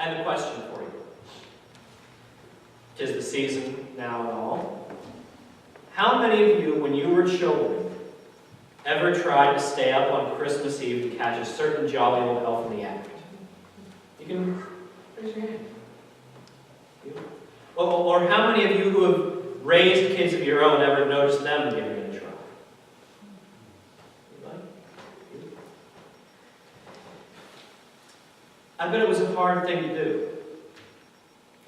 I have a question for you. 'Tis the season now and all. How many of you, when you were children, ever tried to stay up on Christmas Eve to catch a certain jolly old elf in the act? You can raise your hand. Or how many of you who have raised kids of your own ever noticed them giving it a try? Anybody? I bet it was a hard thing to do.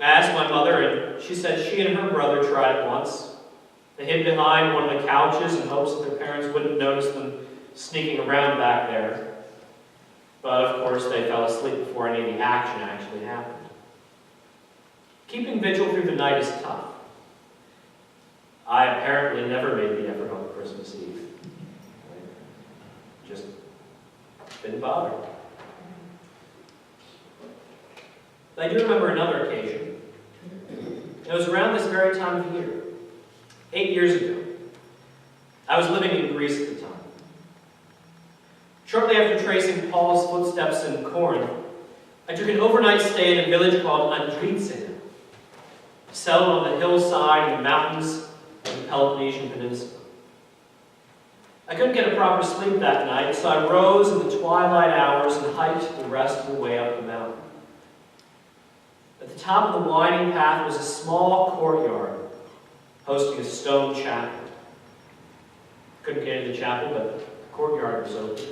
I asked my mother, and she said she and her brother tried it once. They hid behind one of the couches in hopes that their parents wouldn't notice them sneaking around back there. But of course, they fell asleep before any of the action actually happened. Keeping vigil through the night is tough. I apparently never made the effort on Christmas Eve. Just didn't bother. But I do remember another occasion. It was around this very time of year. 8 years ago. I was living in Greece at the time. Shortly after tracing Paul's footsteps in Corinth, I took an overnight stay in a village called Approacheth, settled on the hillside in the mountains of the Peloponnesian Peninsula. I couldn't get a proper sleep that night, so I rose in the twilight hours and hiked the rest of the way up the mountain. At the top of the winding path was a small courtyard hosting a stone chapel. Couldn't get into the chapel, but the courtyard was open.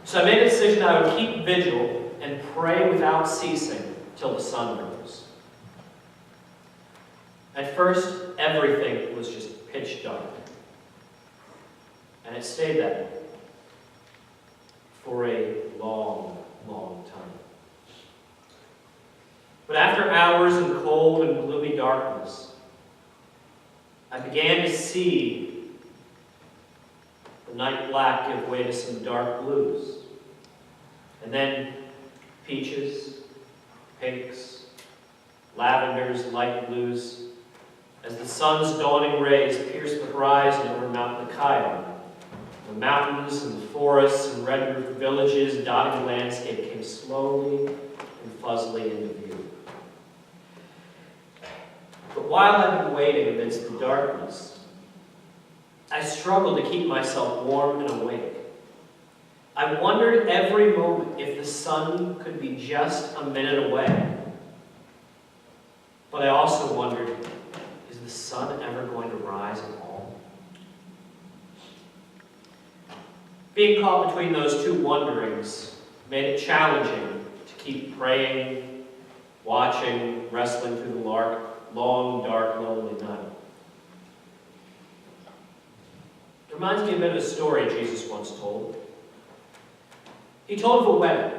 So I made a decision I would keep vigil and pray without ceasing till the sun rose. At first, everything was just pitch dark. And it stayed that way for a long, long time. But after hours in cold and gloomy darkness, I began to see the night black give way to some dark blues. And then peaches, pinks, lavenders, light blues, as the sun's dawning rays pierced the horizon over Mount Pequea. The mountains and the forests and red-roofed villages dotting the landscape came slowly and fuzzily into view. But while I've been waiting amidst the darkness, I struggled to keep myself warm and awake. I wondered every moment if the sun could be just a minute away. But I also wondered, is the sun ever going to rise at all? Being caught between those two wonderings made it challenging to keep praying, watching, wrestling through the long, dark, lonely night. It reminds me a bit of a story Jesus once told. He told of a wedding,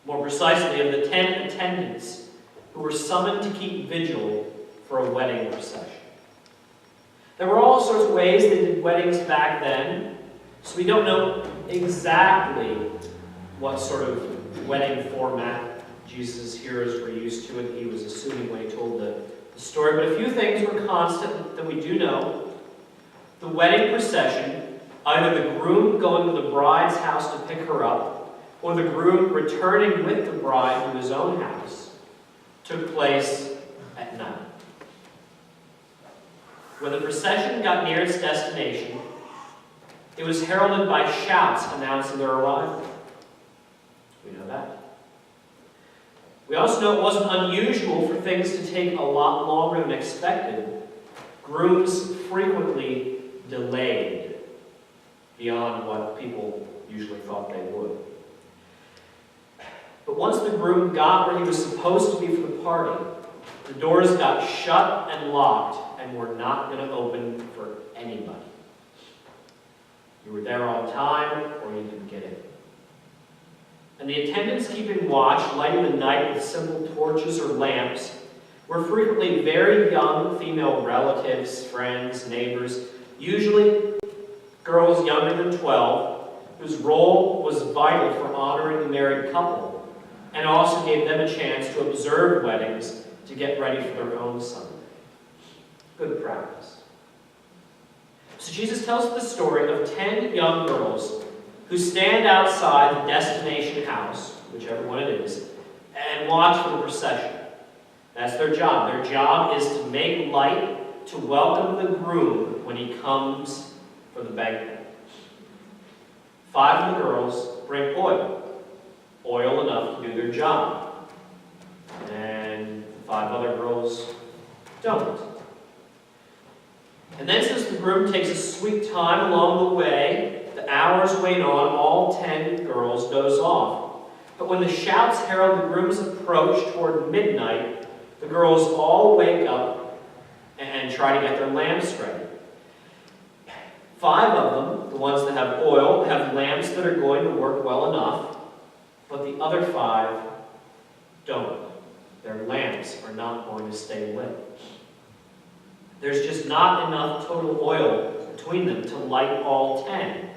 more precisely of the 10 attendants who were summoned to keep vigil for a wedding procession. There were all sorts of ways they did weddings back then, so we don't know exactly what sort of wedding format Jesus' hearers were used to, and he was assuming when he told the story. But a few things were constant that we do know. The wedding procession, either the groom going to the bride's house to pick her up, or the groom returning with the bride to his own house, took place at night. When the procession got near its destination, it was heralded by shouts announcing their arrival. We know that. We also know it wasn't unusual for things to take a lot longer than expected. Grooms frequently delayed beyond what people usually thought they would. But once the groom got where he was supposed to be for the party, the doors got shut and locked and were not going to open for anybody. You were there on time or you didn't get in. And the attendants keeping watch, lighting the night with simple torches or lamps, were frequently very young female relatives, friends, neighbors, usually girls younger than 12, whose role was vital for honoring the married couple, and also gave them a chance to observe weddings to get ready for their own Sunday. Good practice. So Jesus tells the story of 10 young girls who stand outside the destination house, whichever one it is, and watch for the procession. That's their job. Their job is to make light, to welcome the groom when he comes for the banquet. 5 of the girls bring oil enough to do their job. And the 5 other girls don't. And then, since the groom takes a sweet time along the way, the hours wane on, all 10 girls doze off. But when the shouts herald the groom's approach toward midnight, the girls all wake up and try to get their lamps ready. 5 of them, the ones that have oil, have lamps that are going to work well enough, but the other 5 don't. Their lamps are not going to stay lit. There's just not enough total oil between them to light all 10.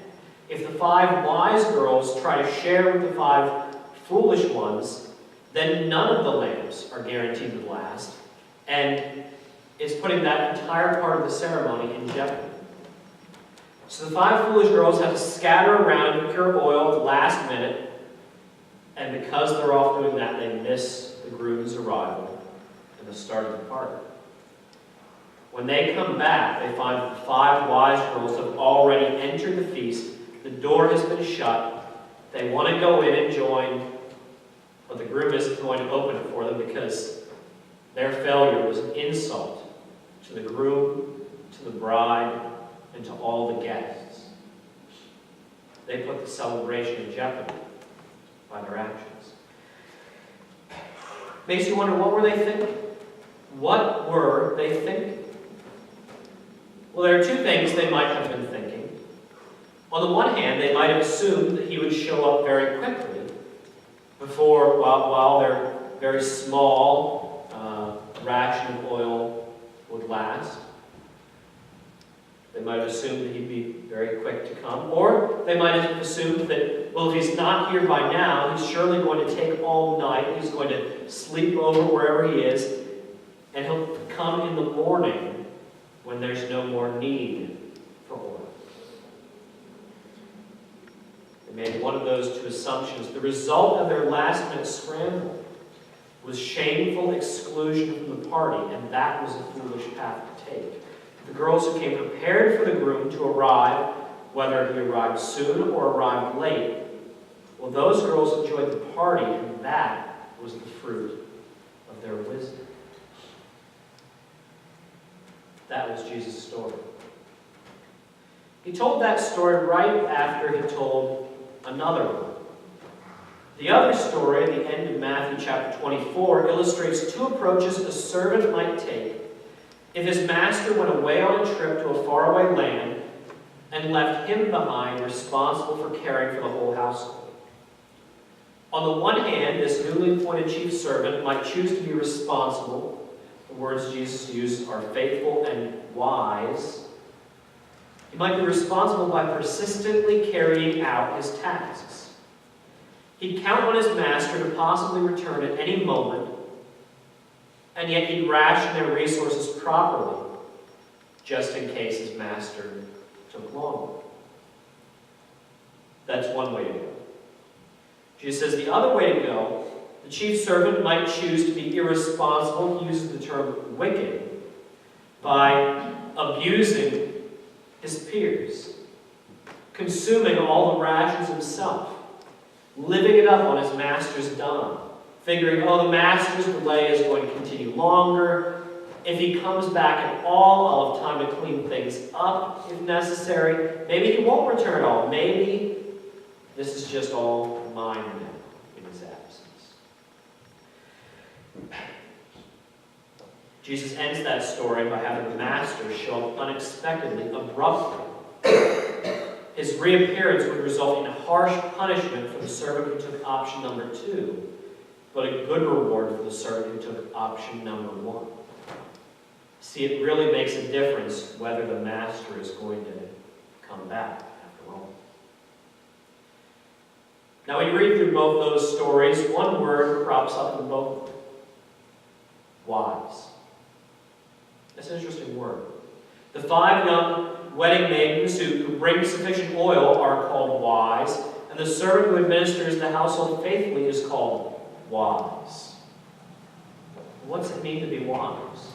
If the 5 wise girls try to share with the 5 foolish ones, then none of the lamps are guaranteed to last, and it's putting that entire part of the ceremony in jeopardy. So the 5 foolish girls have to scatter around and procure oil at the last minute, and because they're off doing that, they miss the groom's arrival and the start of the party. When they come back, they find that the 5 wise girls have already entered the feast. The door has been shut. They want to go in and join, but the groom isn't going to open it for them because their failure was an insult to the groom, to the bride, and to all the guests. They put the celebration in jeopardy by their actions. Makes you wonder, what were they thinking? What were they thinking? Well, there are 2 things they might have been thinking. On the one hand, they might have assumed that he would show up very quickly while their very small ration of oil would last. They might have assumed that he'd be very quick to come. Or they might have assumed that, well, if he's not here by now, he's surely going to take all night. He's going to sleep over wherever he is, and he'll come in the morning when there's no more need for oil. They made one of those 2 assumptions. The result of their last-minute scramble was shameful exclusion from the party, and that was a foolish path to take. The girls who came prepared for the groom to arrive, whether he arrived soon or arrived late, well, those girls enjoyed the party, and that was the fruit of their wisdom. That was Jesus' story. He told that story right after he told another one. The other story, at the end of Matthew chapter 24, illustrates 2 approaches a servant might take if his master went away on a trip to a faraway land and left him behind responsible for caring for the whole household. On the one hand, this newly appointed chief servant might choose to be responsible. The words Jesus used are faithful and wise. He might be responsible by persistently carrying out his tasks. He'd count on his master to possibly return at any moment, and yet he'd ration their resources properly, just in case his master took longer. That's one way to go. Jesus says the other way to go, the chief servant might choose to be irresponsible, he uses the term wicked, by abusing his peers, consuming all the rations himself, living it up on his master's dime, figuring, oh, the master's delay is going to continue longer. If he comes back at all, I'll have time to clean things up if necessary. Maybe he won't return at all. Maybe this is just all mine now in his absence. Jesus ends that story by having the master show up unexpectedly, abruptly. His reappearance would result in a harsh punishment for the servant who took option number 2, but a good reward for the servant who took option number 1. See, it really makes a difference whether the master is going to come back after all. Now, when you read through both those stories, one word crops up in both of them. Wise. That's an interesting word. The 5 young wedding maidens who bring sufficient oil are called wise, and the servant who administers the household faithfully is called wise. What's it mean to be wise?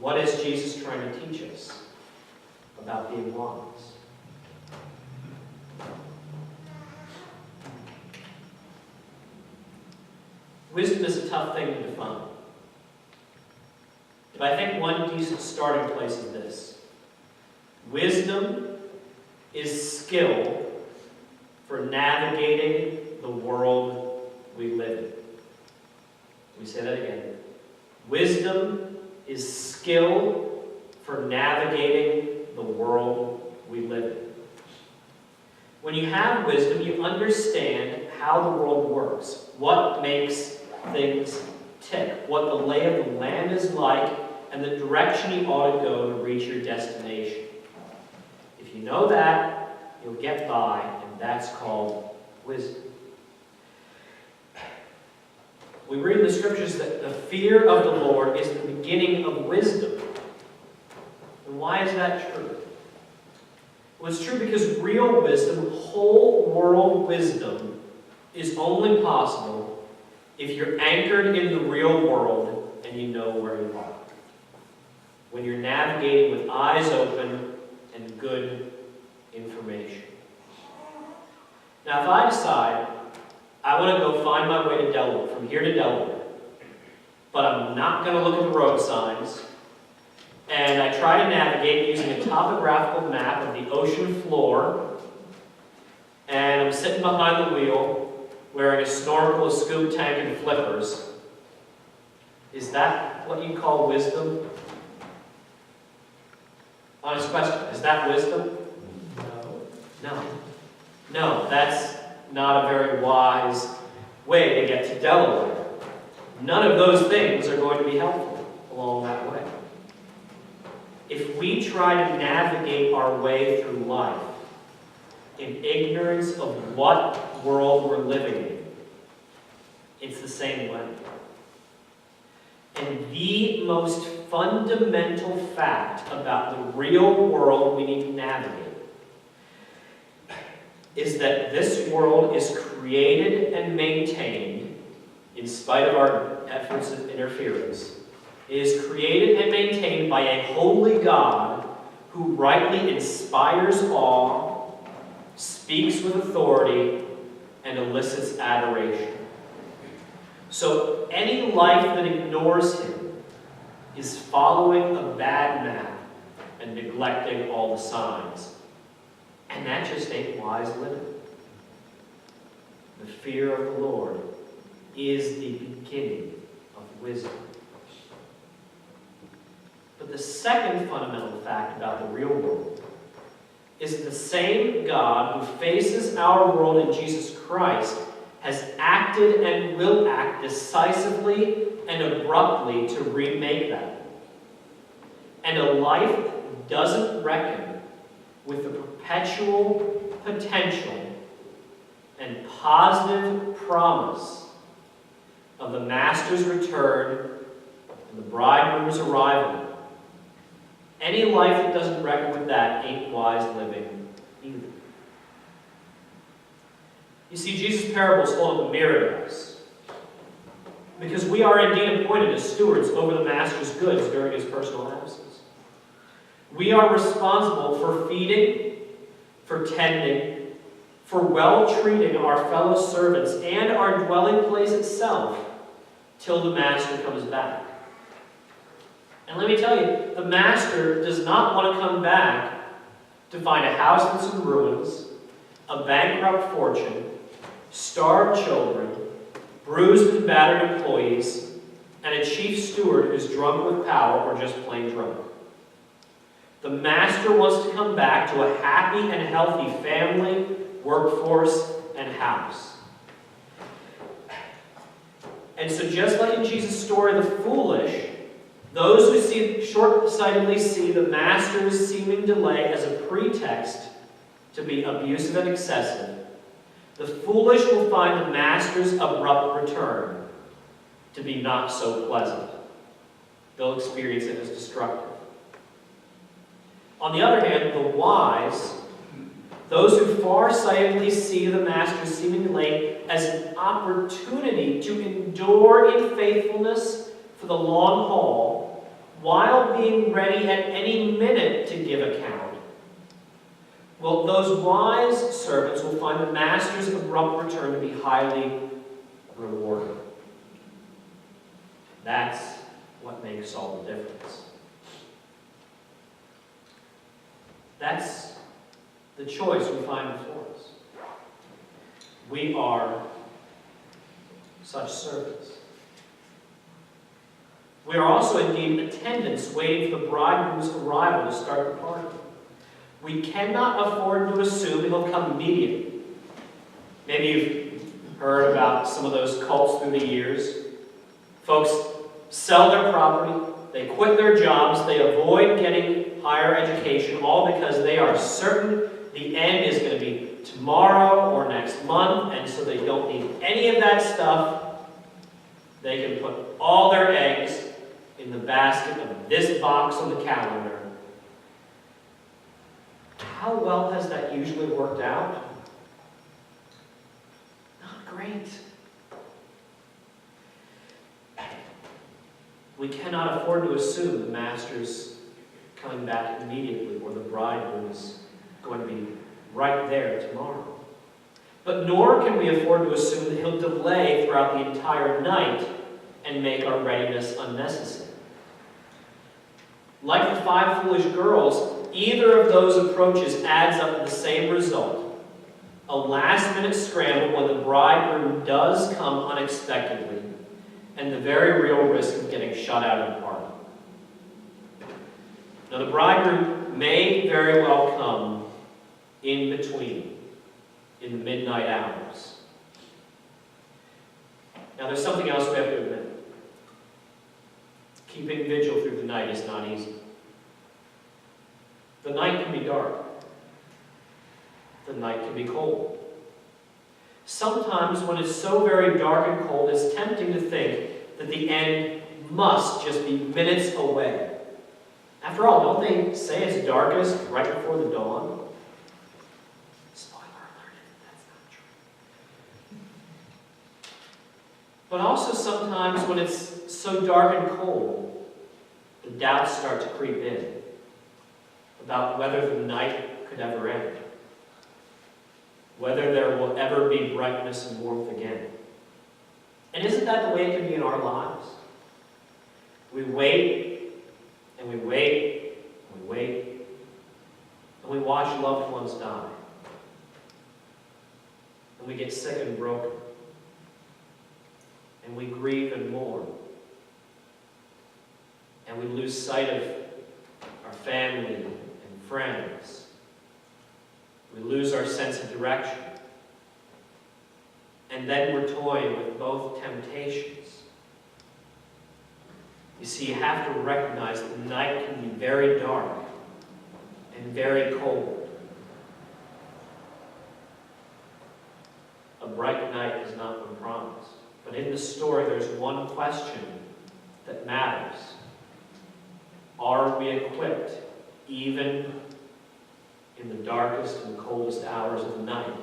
What is Jesus trying to teach us about being wise? Wisdom is a tough thing to define. But I think one decent starting place is this. Wisdom is skill for navigating the world we live in. Let me say that again. Wisdom is skill for navigating the world we live in. When you have wisdom, you understand how the world works, what makes things tick, what the lay of the land is like, and the direction you ought to go to reach your destination. If you know that, you'll get by, and that's called wisdom. We read in the scriptures that the fear of the Lord is the beginning of wisdom. And why is that true? Well, it's true because real wisdom, whole world wisdom, is only possible if you're anchored in the real world and you know where you are. When you're navigating with eyes open and good information. Now, if I decide I want to go find my way to Delaware, from here to Delaware, but I'm not going to look at the road signs, and I try to navigate using a topographical map of the ocean floor, and I'm sitting behind the wheel, wearing a snorkel, a scuba tank, and flippers. Is that what you call wisdom? Honest question, is that wisdom? No, that's not a very wise way to get to Delaware. None of those things are going to be helpful along that way. If we try to navigate our way through life in ignorance of what world we're living in, it's the same way. And the most fundamental fact about the real world we need to navigate is that this world is created and maintained, in spite of our efforts of interference, is created and maintained by a holy God who rightly inspires awe, speaks with authority, and elicits adoration. So any life that ignores him is following a bad map and neglecting all the signs. And that just ain't wise living. The fear of the Lord is the beginning of wisdom. But the second fundamental fact about the real world is the same God who faces our world in Jesus Christ has acted and will act decisively and abruptly to remake that. And a life that doesn't reckon with the perpetual potential and positive promise of the Master's return and the bridegroom's arrival. Any life that doesn't reckon with that ain't wise living either. You see, Jesus' parables hold up a mirror to us, because we are indeed appointed as stewards over the Master's goods during his personal absence. We are responsible for feeding, for tending, for well-treating our fellow servants and our dwelling place itself till the Master comes back. And let me tell you, the Master does not want to come back to find a house that's in ruins, a bankrupt fortune, starved children, bruised and battered employees, and a chief steward who's drunk with power or just plain drunk. The Master wants to come back to a happy and healthy family, workforce, and house. And so just like in Jesus' story, the foolish, those who short-sightedly see the Master's seeming delay as a pretext to be abusive and excessive, the foolish will find the Master's abrupt return to be not so pleasant. They'll experience it as destructive. On the other hand, the wise, those who farsightedly see the master's seeming late as an opportunity to endure in faithfulness for the long haul, while being ready at any minute to give account. Well, those wise servants will find the master's abrupt return to be highly rewarding. That's what makes all the difference. That's the choice we find before us. We are such servants. We are also indeed attendants waiting for the bridegroom's arrival to start the party. We cannot afford to assume he'll come immediately. Maybe you've heard about some of those cults through the years. Folks sell their property, they quit their jobs, they avoid getting higher education, all because they are certain the end is going to be tomorrow or next month, and so they don't need any of that stuff. They can put all their eggs in the basket of this box on the calendar. How well has that usually worked out? Not great. We cannot afford to assume the master's coming back immediately or the bridegroom is going to be right there tomorrow. But nor can we afford to assume that he'll delay throughout the entire night and make our readiness unnecessary. Like the 5 foolish girls, either of those approaches adds up to the same result: a last-minute scramble when the bridegroom does come unexpectedly, and the very real risk of getting shut out of the party. Now, the bridegroom may very well come in between, in the midnight hours. Now, there's something else we have to admit. Keeping vigil through the night is not easy. The night can be dark. The night can be cold. Sometimes when it's so very dark and cold, it's tempting to think that the end must just be minutes away. After all, don't they say it's darkest right before the dawn? Spoiler alert, that's not true. But also sometimes when it's so dark and cold, the doubts start to creep in about whether the night could ever end, whether there will ever be brightness and warmth again. And isn't that the way it can be in our lives? We wait, and we wait, and we wait, and we watch loved ones die. And we get sick and broken. And we grieve and mourn. And we lose sight of our family and friends. We lose our sense of direction. And then we're toying with both temptations. You see, you have to recognize that the night can be very dark and very cold. A bright night is not been promised. But in the story, there's one question that matters. Are we equipped, even in the darkest and coldest hours of the night,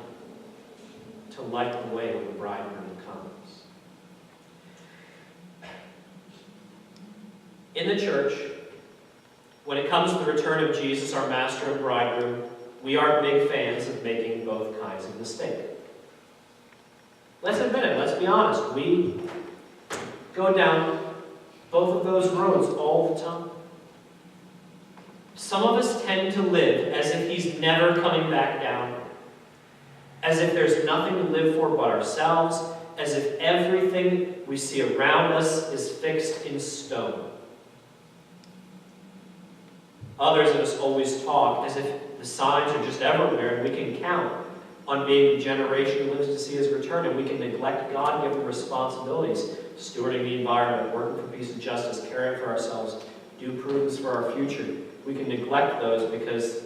to light the way when the bridegroom comes? In the church, when it comes to the return of Jesus, our master and bridegroom, we are big fans of making both kinds of mistakes. Let's admit it, let's be honest. We go down both of those roads all the time. Some of us tend to live as if he's never coming back down, as if there's nothing to live for but ourselves, as if everything we see around us is fixed in stone. Others of us always talk as if the signs are just everywhere and we can count on being the generation who lives to see his return, and we can neglect God-given responsibilities, stewarding the environment, working for peace and justice, caring for ourselves, due prudence for our future. We can neglect those because,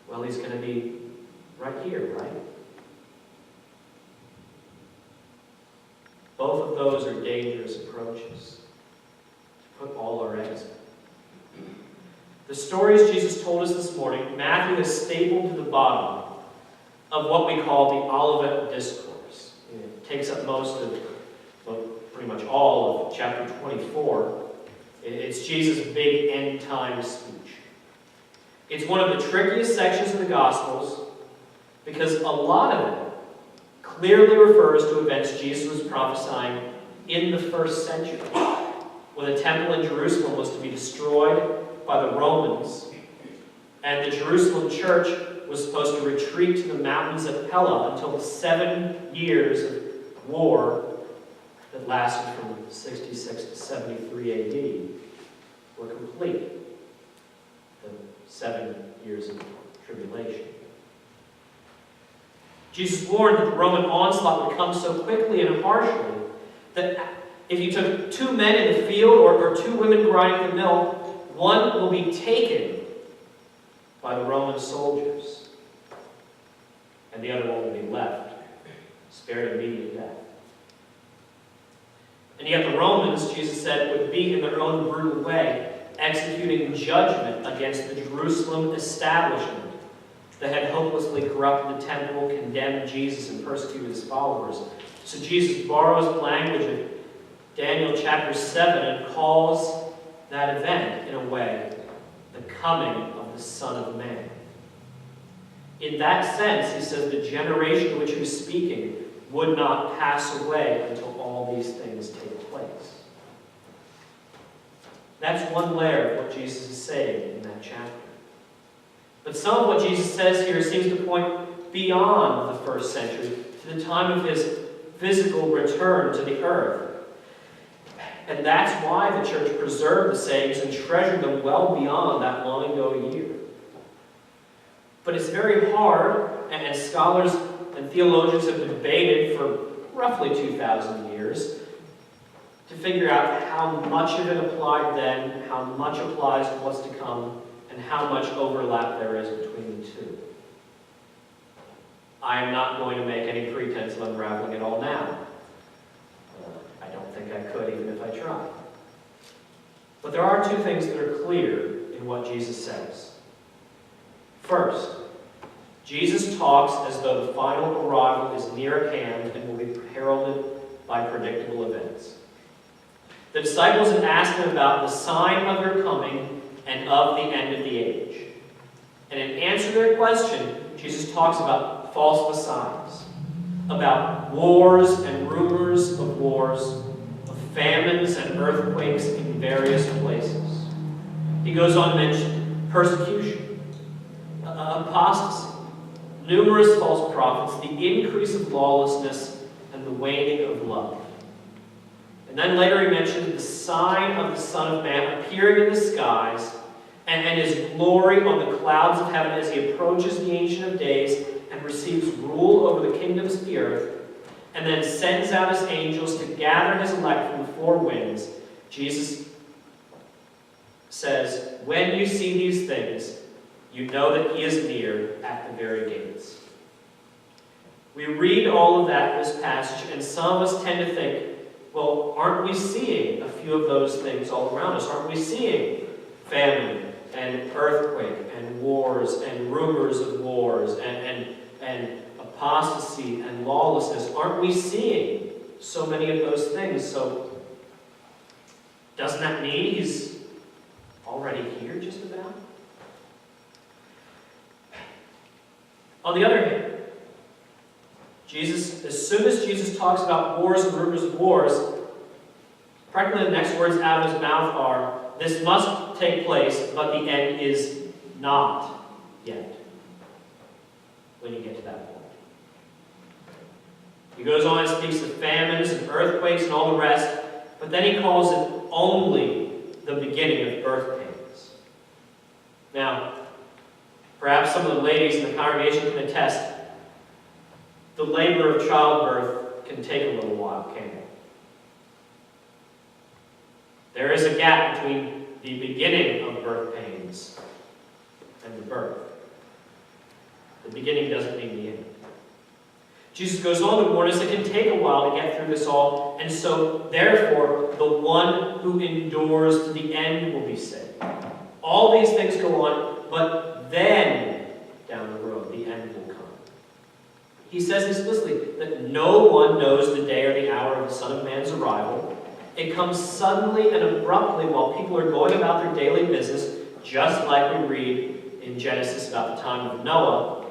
well, he's going to be right here, right? Both of those are dangerous approaches to put all our eggs in. The stories Jesus told us this morning, Matthew has stapled to the bottom of what we call the Olivet Discourse. It takes up most of, well, pretty much all of chapter 24. It's Jesus' big end-time speech. It's one of the trickiest sections of the Gospels because a lot of it clearly refers to events Jesus was prophesying in the first century, when the temple in Jerusalem was to be destroyed by the Romans, and the Jerusalem church was supposed to retreat to the mountains of Pequea until the 7 years of war that lasted from 66 to 73 AD were complete. The 7 years of tribulation. Jesus warned that the Roman onslaught would come so quickly and harshly that if you took 2 men in the field or 2 women grinding the mill, one will be taken by the Roman soldiers, and the other one will be left, spared immediate death. And yet the Romans, Jesus said, would be in their own brutal way executing judgment against the Jerusalem establishment that had hopelessly corrupted the temple, condemned Jesus, and persecuted his followers. So Jesus borrows language of Daniel chapter 7 and calls that event, in a way, the coming of the Son of Man. In that sense, he says the generation to which he was speaking would not pass away until all these things take place. That's one layer of what Jesus is saying in that chapter. But some of what Jesus says here seems to point beyond the first century to the time of his physical return to the earth. And that's why the church preserved the sayings and treasured them well beyond that long ago year. But it's very hard, and scholars and theologians have debated for roughly 2,000 years to figure out how much of it applied then, how much applies to what's to come, and how much overlap there is between the two. I am not going to make any pretense of unraveling it all now. I don't think I could, even if I tried. But there are 2 things that are clear in what Jesus says. First, Jesus talks as though the final arrival is near at hand and will be heralded by predictable events. The disciples had asked him about the sign of their coming and of the end of the age. And in answer to their question, Jesus talks about false messiahs, about wars and rumors of wars, of famines and earthquakes in various places. He goes on to mention persecution, apostasy, numerous false prophets, the increase of lawlessness, and the waning of love. And then later he mentioned the sign of the Son of Man appearing in the skies and his glory on the clouds of heaven as he approaches the Ancient of Days and receives rule over the kingdoms of the earth, and then sends out his angels to gather his elect from the 4 winds. Jesus says, when you see these things, you know that he is near at the very gates. We read all of that in this passage, and some of us tend to think, well, aren't we seeing a few of those things all around us? Aren't we seeing famine and earthquake and wars and rumors of wars and apostasy and lawlessness? Aren't we seeing so many of those things? So doesn't that mean he's already here just about? On the other hand, as soon as Jesus talks about wars and rumors of wars, practically the next words out of his mouth are, this must take place, but the end is not yet. When you get to that point. He goes on and speaks of famines and earthquakes and all the rest, but then he calls it only the beginning of birth pains. Now, perhaps some of the ladies in the congregation can attest, the labor of childbirth can take a little while, can't it? There is a gap between the beginning of birth pains and the birth. The beginning doesn't mean the end. Jesus goes on to warn us it can take a while to get through this all, and so, therefore, the one who endures to the end will be saved. All these things go on, but then, down the road, the end will come. He says explicitly that no one knows the day or the hour of the Son of Man's arrival. It comes suddenly and abruptly while people are going about their daily business, just like we read in Genesis about the time of Noah.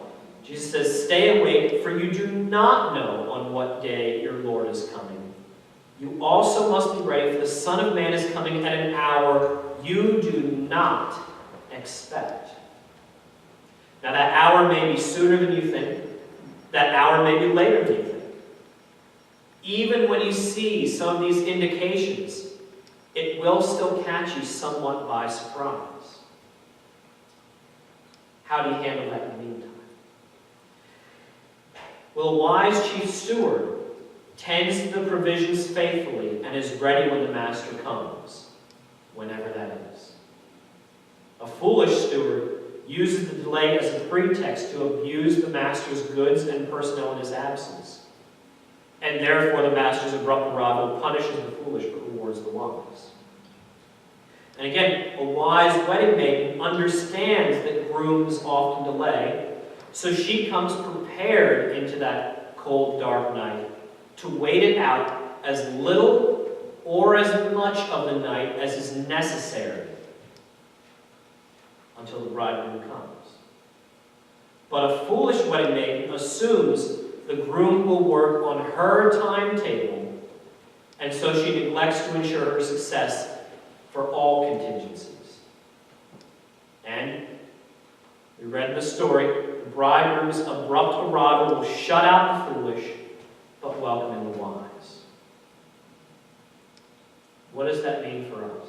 Jesus says, "Stay awake, for you do not know on what day your Lord is coming. You also must be ready, for the Son of Man is coming at an hour you do not expect." Now that hour may be sooner than you think. That hour may be later than you think. Even when you see some of these indications, it will still catch you somewhat by surprise. How do you handle that in the meantime? Well, a wise chief steward tends to the provisions faithfully and is ready when the master comes, whenever that is. A foolish steward uses the delay as a pretext to abuse the master's goods and personnel in his absence. And therefore the master's abrupt arrival punishes the foolish but rewards the wise. And again, a wise wedding maiden understands that grooms often delay, so she comes prepared into that cold, dark night to wait it out as little or as much of the night as is necessary until the bridegroom comes. But a foolish wedding maiden assumes the groom will work on her timetable, and so she neglects to ensure her success for all contingencies. And we read the story, the bridegroom's abrupt arrival will shut out the foolish, but welcome in the wise. What does that mean for us?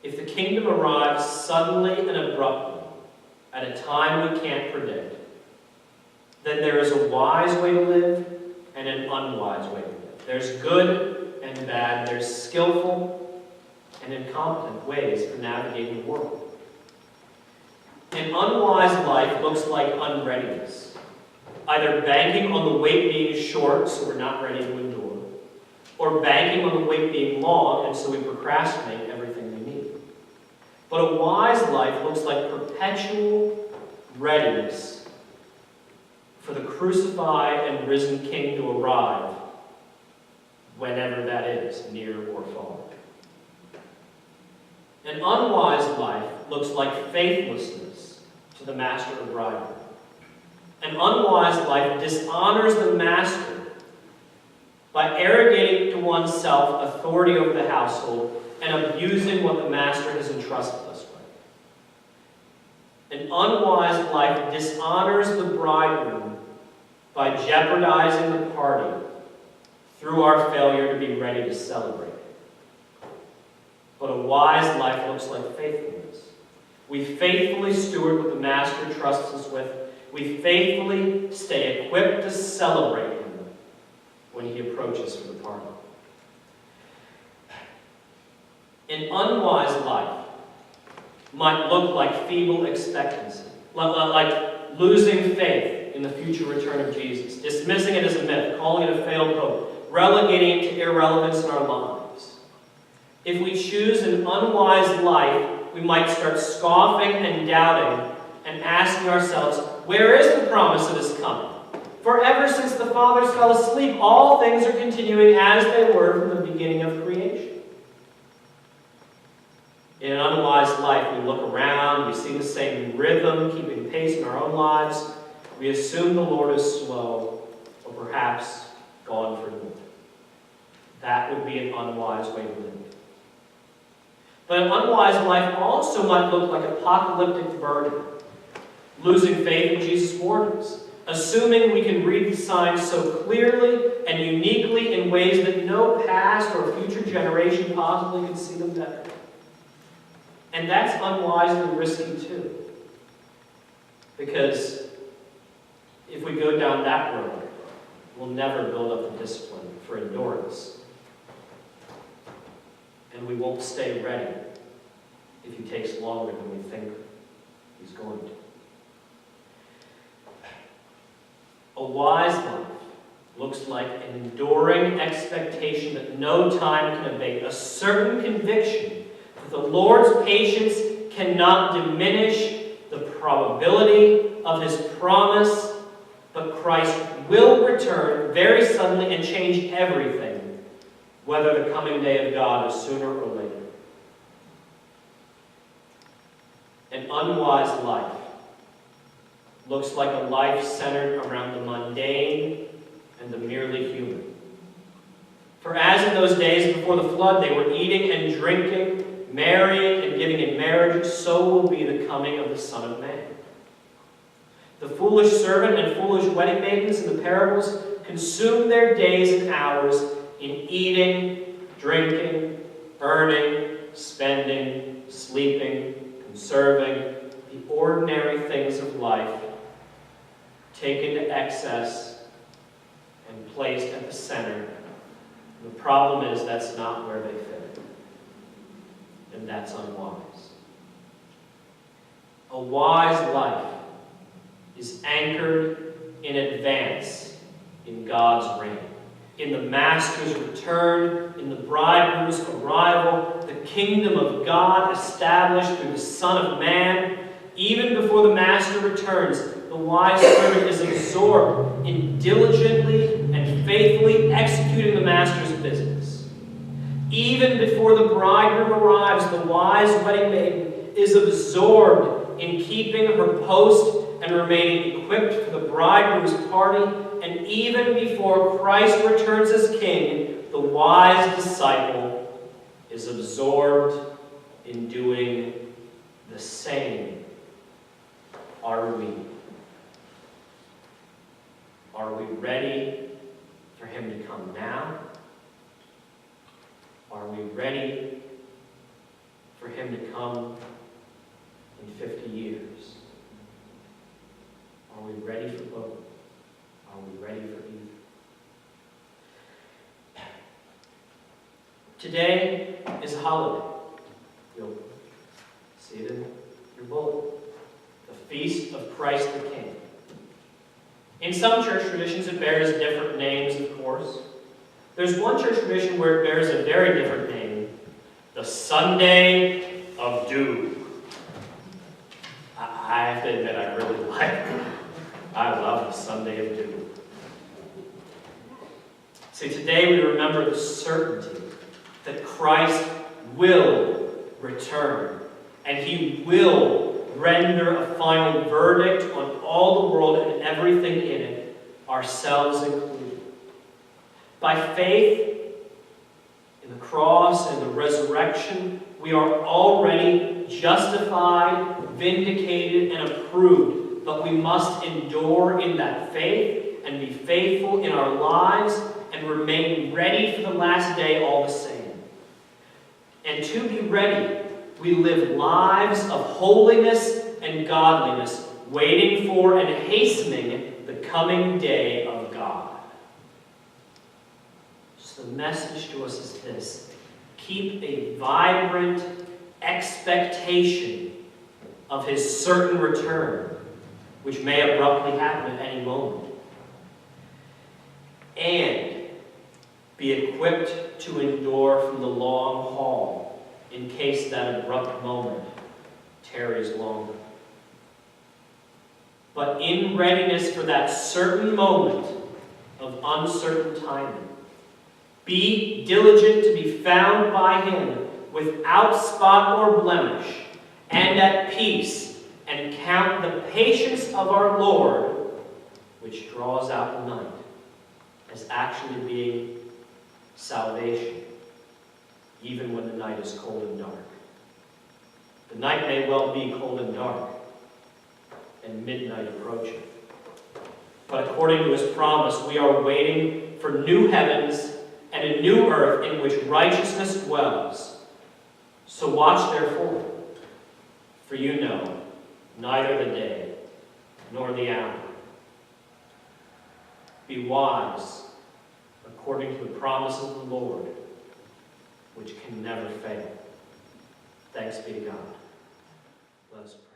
If the kingdom arrives suddenly and abruptly, at a time we can't predict, then there is a wise way to live and an unwise way to live. There's good and bad. There's skillful and incompetent ways for navigating the world. An unwise life looks like unreadiness, either banking on the wait being short so we're not ready to endure, or banking on the wait being long and so we procrastinate everything we need. But a wise life looks like perpetual readiness for the crucified and risen King to arrive, whenever that is, near or far. An unwise life looks like faithlessness to the master or bridegroom. An unwise life dishonors the master by arrogating to oneself authority over the household and abusing what the master has entrusted us with. An unwise life dishonors the bridegroom by jeopardizing the party through our failure to be ready to celebrate. But a wise life looks like faithfulness. We faithfully steward what the master trusts us with. We faithfully stay equipped to celebrate him when he approaches for the party. An unwise life might look like feeble expectancy, like losing faith in the future return of Jesus, dismissing it as a myth, calling it a failed hope, relegating it to irrelevance in our lives. If we choose an unwise life, we might start scoffing and doubting and asking ourselves, where is the promise of his coming? For ever since the fathers fell asleep, all things are continuing as they were from the beginning of creation. In an unwise life, we look around, we see the same rhythm keeping pace in our own lives. We assume the Lord is slow, or perhaps gone for good. That would be an unwise way to live. But an unwise life also might look like apocalyptic burden, losing faith in Jesus' warnings, assuming we can read the signs so clearly and uniquely in ways that no past or future generation possibly could see them better. And that's unwise and risky too. Because if we go down that road, we'll never build up the discipline for endurance. And we won't stay ready if he takes longer than we think he's going to. A wise life looks like an enduring expectation that no time can abate, a certain conviction that the Lord's patience cannot diminish the probability of his promise Christ will return very suddenly and change everything, whether the coming day of God is sooner or later. An unwise life looks like a life centered around the mundane and the merely human. For as in those days before the flood they were eating and drinking, marrying and giving in marriage, so will be the coming of the Son of Man. The foolish servant and foolish wedding maidens in the parables consume their days and hours in eating, drinking, earning, spending, sleeping, conserving, the ordinary things of life, taken to excess and placed at the center. The problem is that's not where they fit, and that's unwise. A wise life is anchored in advance in God's reign, in the Master's return, in the bridegroom's arrival, the kingdom of God established through the Son of Man. Even before the Master returns, the wise servant is absorbed in diligently and faithfully executing the Master's business. Even before the bridegroom arrives, the wise wedding maiden is absorbed in keeping her post and remaining equipped for the bridegroom's party. And even before Christ returns as King, the wise disciple is absorbed in doing the same. Are we? Are we ready for him to come now? Are we ready for him to come in 50 years? Are we ready for both? Are we ready for either? Today is a holiday. You'll see it in your bulletin. The Feast of Christ the King. In some church traditions, it bears different names, of course. There's one church tradition where it bears a very different name, the Sunday of Doom. I have to admit, I really like it. I love the Sunday of Doom. See, today we remember the certainty that Christ will return, and he will render a final verdict on all the world and everything in it, ourselves included. By faith in the cross and the resurrection, we are already justified, vindicated, and approved. But we must endure in that faith and be faithful in our lives and remain ready for the last day all the same. And to be ready, we live lives of holiness and godliness, waiting for and hastening the coming day of God. So the message to us is this: keep a vibrant expectation of his certain return, which may abruptly happen at any moment. And be equipped to endure from the long haul in case that abrupt moment tarries longer. But in readiness for that certain moment of uncertain timing, be diligent to be found by him without spot or blemish, and at peace, and count the patience of our Lord, which draws out the night, as actually being salvation, even when the night is cold and dark. The night may well be cold and dark, and midnight approaching. But according to his promise, we are waiting for new heavens and a new earth in which righteousness dwells. So watch therefore, for you know neither the day nor the hour. Be wise according to the promise of the Lord, which can never fail. Thanks be to God. Let us pray.